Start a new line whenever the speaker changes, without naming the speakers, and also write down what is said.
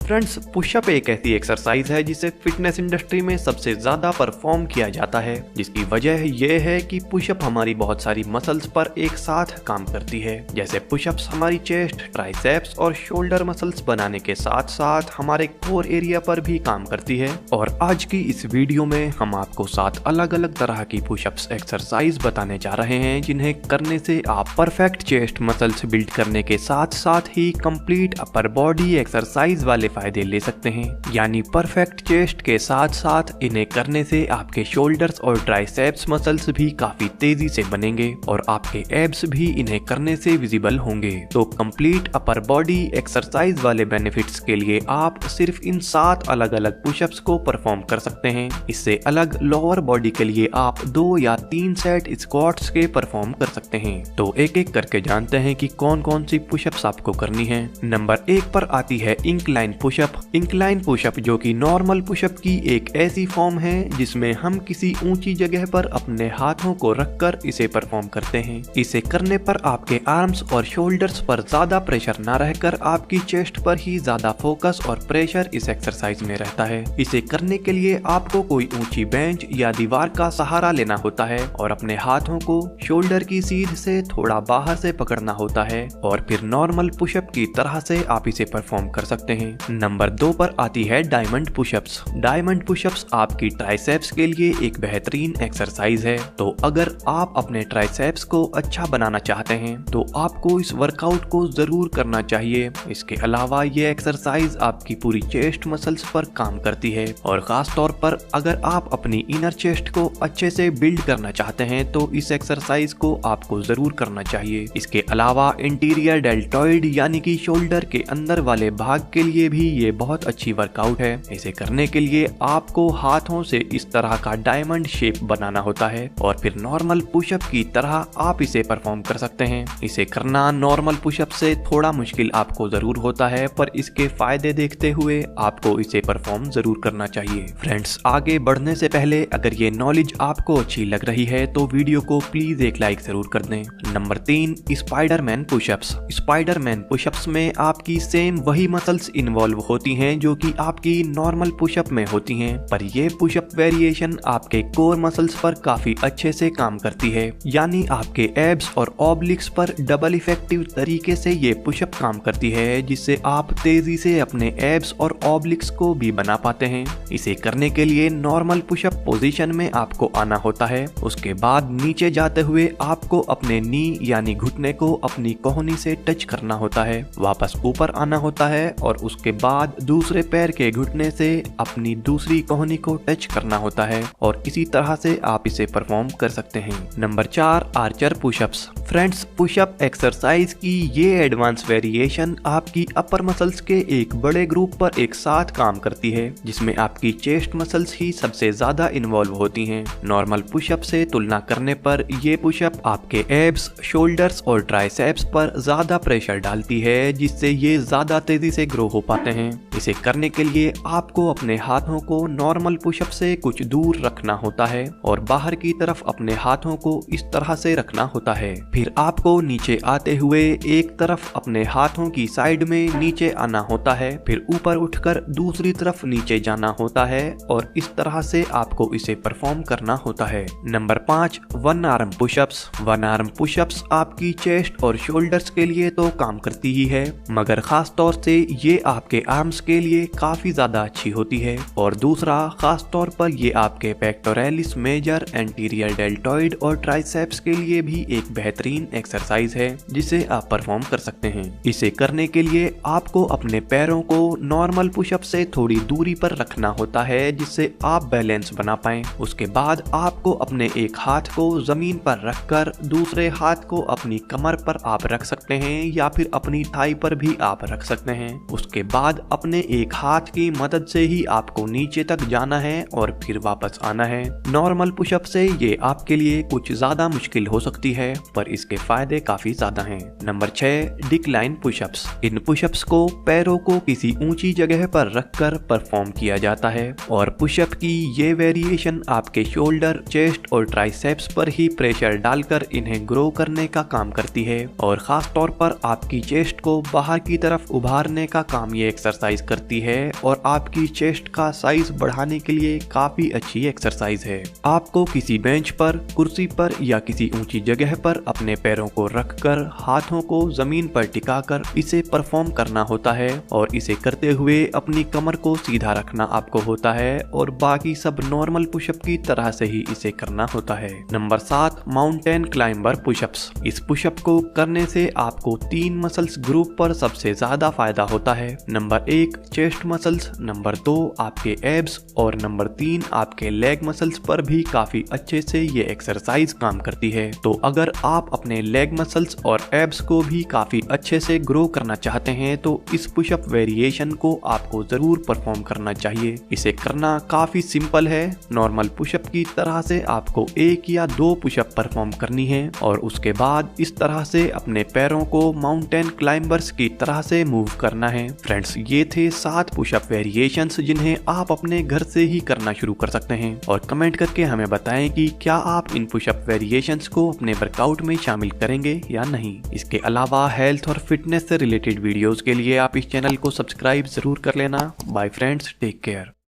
Friends, pushup एक ऐसी exercise है जिसे फिटनेस इंडस्ट्री में सबसे ज्यादा परफॉर्म किया जाता है, जिसकी वजह यह है कि पुशअप हमारी बहुत सारी मसल्स पर एक साथ काम करती है। जैसे पुशअप्स हमारी चेस्ट, ट्राइसेप्स और शोल्डर मसल्स बनाने के साथ साथ हमारे कोर एरिया पर भी काम करती है। और आज की इस वीडियो में हम आपको 7 अलग अलग तरह की पुशअप्स एक्सरसाइज बताने जा रहे हैं, जिन्हें करने से आप परफेक्ट चेस्ट मसल्स बिल्ड करने के साथ साथ ही कंप्लीट अपर बॉडी एक्सरसाइज वाले फायदे ले सकते हैं। यानी परफेक्ट चेस्ट के साथ साथ इन्हें करने से आपके शोल्डर्स और ट्राइसेप्स मसल्स भी काफी तेजी से बनेंगे और आपके एब्स भी इन्हें करने से विजिबल होंगे। तो कंप्लीट अपर बॉडी एक्सरसाइज वाले बेनिफिट्स के लिए आप सिर्फ इन 7 अलग अलग पुशअप्स को परफॉर्म कर सकते हैं। इससे अलग लोअर बॉडी के लिए आप 2 या 3 सेट स्क्वाट्स के परफॉर्म कर सकते हैं। तो एक एक करके जानते हैं कि कौन कौन सी पुशअप्स आपको करनी है। नंबर 1 पर आती है इंक्लाइन पुशअप। इंक्लाइन पुशअप जो कि नॉर्मल पुशअप की एक ऐसी फॉर्म है जिसमें हम किसी ऊंची जगह पर अपने हाथों को रखकर इसे परफॉर्म करते हैं। इसे करने पर आपके आर्म्स और शोल्डर्स पर ज्यादा प्रेशर न रहकर आपकी चेस्ट पर ही ज्यादा फोकस और प्रेशर इस एक्सरसाइज में रहता है। इसे करने के लिए आपको कोई ऊंची बेंच या दीवार का सहारा लेना होता है और अपने हाथों को शोल्डर की सीध से थोड़ा बाहर से पकड़ना होता है और फिर नॉर्मल पुशअप की तरह से आप इसे परफॉर्म कर सकते हैं। नंबर 2 पर आती है डायमंड पुशअप्स। डायमंड पुशअप्स आपकी ट्राइसेप्स के लिए एक बेहतरीन एक्सरसाइज है। तो अगर आप अपने ट्राइसेप्स को अच्छा बनाना चाहते हैं तो आपको इस वर्कआउट को जरूर करना चाहिए। इसके अलावा ये एक्सरसाइज आपकी पूरी चेस्ट मसल्स पर काम करती है और खास तौर पर अगर आप अपनी इनर चेस्ट को अच्छे से बिल्ड करना चाहते हैं तो इस एक्सरसाइज को आपको जरूर करना चाहिए। इसके अलावा इंटीरियर डेल्टॉइड यानी कि शोल्डर के अंदर वाले भाग के लिए भी ये बहुत अच्छी वर्कआउट है। इसे करने के लिए आपको हाथों से इस तरह का डायमंड शेप बनाना होता है और फिर नॉर्मल पुशअप की तरह आप इसे परफॉर्म कर सकते हैं। इसे करना नॉर्मल पुशअप से थोड़ा मुश्किल आपको जरूर होता है, पर इसके फायदे देखते हुए आपको इसे परफॉर्म जरूर करना चाहिए। फ्रेंड्स, आगे बढ़ने से पहले अगर ये नॉलेज आपको अच्छी लग रही है तो वीडियो को प्लीज एक लाइक जरूर कर दें। Number 3, Spiderman pushups. Spiderman pushups में आपकी सेम वही मसल्स इन्वॉल्व होती हैं जो कि आपकी नॉर्मल पुशअप में होती हैं, पर ये पुशअप वेरिएशन आपके कोर मसल्स पर काफी अच्छे से काम करती है। यानी आपके एब्स और ऑब्लिक्स पर डबल इफेक्टिव तरीके से ये पुशअप काम करती है, जिससे आप तेजी से अपने एब्स और ऑब्लिक्स को भी बना पाते हैं। इसे करने के लिए नॉर्मल पुशअप पोजीशन में आपको आना होता है। उसके बाद नीचे जाते हुए आपको अपने नी यानी घुटने को अपनी कोहनी से टच करना होता है, वापस ऊपर आना होता है और उसके बाद दूसरे पैर के घुटने से अपनी दूसरी कोहनी को टच करना होता है और इसी तरह से आप इसे परफॉर्म कर सकते हैं। Number 4, archer pushups. Friends, pushup exercise की ये एडवांस वेरिएशन आपकी अपर मसल्स के एक बड़े ग्रुप पर एक साथ काम करती है, जिसमें आपकी चेस्ट मसल्स ही सबसे ज्यादा इन्वॉल्व होती हैं। नॉर्मल पुशअप से तुलना करने पर ये पुशअप आपके एब्स, शोल्डर्स और ट्राइसेप्स पर ज्यादा प्रेशर डालती है, जिससे ये ज्यादा तेजी से ग्रो हो पाते हैं। इसे करने के लिए आपको अपने हाथों को नॉर्मल पुशअप से कुछ दूर रखना होता है और बाहर की तरफ अपने हाथों को इस तरह से रखना होता है। फिर आपको नीचे आते हुए एक तरफ अपने हाथों की साइड में नीचे आना होता है, फिर ऊपर उठकर दूसरी तरफ नीचे जाना होता है और इस तरह से आपको इसे परफॉर्म करना होता है। Number 5, one arm pushups. One arm pushups आपकी चेस्ट और शोल्डर्स के लिए तो काम करती ही है, मगर खास तौर से ये आपके आर्म्स के लिए काफी ज्यादा अच्छी होती है। और दूसरा, खास तौर पर ये आपके पेक्टोरलिस मेजर, एंटीरियर डेल्टॉइड और ट्राइसेप्स के लिए भी एक बेहतरीन एक्सरसाइज है जिसे आप परफॉर्म कर सकते हैं। इसे करने के लिए आपको अपने पैरों को नॉर्मल पुशअप से थोड़ी दूरी पर रखना होता है, जिससे आप बैलेंस बना पाएं। उसके बाद आपको अपने एक हाथ को जमीन पर रखकर दूसरे हाथ को अपनी कमर पर आप रख सकते हैं या फिर अपनी थाई पर भी आप रख सकते हैं। उसके बाद अपने एक हाथ की मदद से ही आपको नीचे तक जाना है और फिर वापस आना है। नॉर्मल पुशअप से ये आपके लिए कुछ ज्यादा मुश्किल हो सकती है, पर इसके फायदे काफी ज्यादा हैं। Number 6, decline pushups. इन पुशअप्स को पैरों को किसी ऊंची जगह पर रखकर परफॉर्म किया जाता है और पुशअप की ये वेरिएशन आपके शोल्डर, चेस्ट और ट्राइसेप्स पर ही प्रेशर डालकर इन्हें ग्रो करने का काम करती है और खास तौर पर आपकी चेस्ट को बाहर की तरफ उभारने का काम ये एक्सरसाइज करती है और आपकी चेस्ट का साइज बढ़ाने के लिए काफी अच्छी एक्सरसाइज है। आपको किसी बेंच पर, कुर्सी पर या किसी ऊंची जगह पर अपने पैरों को रखकर हाथों को जमीन पर टिकाकर इसे परफॉर्म करना होता है और इसे करते हुए अपनी कमर को सीधा रखना आपको होता है और बाकी सब नॉर्मल पुशअप की तरह से ही इसे करना होता है। Number 7, mountain climber pushups. इस पुशअप को करने से आपको 3 मसल्स ग्रुप पर सबसे ज्यादा फायदा होता है। नंबर 1 चेस्ट मसल्स, नंबर 2 आपके एब्स और नंबर 3 आपके लेग मसल्स पर भी काफी अच्छे से ये एक्सरसाइज काम करती है। तो अगर आप अपने लेग मसल्स और एब्स को भी काफी अच्छे से ग्रो करना चाहते हैं तो इस पुशअप वेरिएशन को आपको जरूर परफॉर्म करना चाहिए। इसे करना काफी सिंपल है। नॉर्मल पुशअप की तरह से आपको 1 या 2 पुशअप परफॉर्म करनी है और उसके बाद इस तरह से अपने पैरों को माउंटेन क्लाइंबर्स की तरह से मूव करना है। फ्रेंड्स, ये थे 7 पुशअप वेरिएशंस जिन्हें आप अपने घर से ही करना शुरू कर सकते हैं और कमेंट करके हमें बताएं कि क्या आप इन पुशअप वेरिएशंस को अपने वर्कआउट में शामिल करेंगे या नहीं। इसके अलावा हेल्थ और फिटनेस से रिलेटेड वीडियोस के लिए आप इस चैनल को सब्सक्राइब जरूर कर लेना। Bye friends, take care.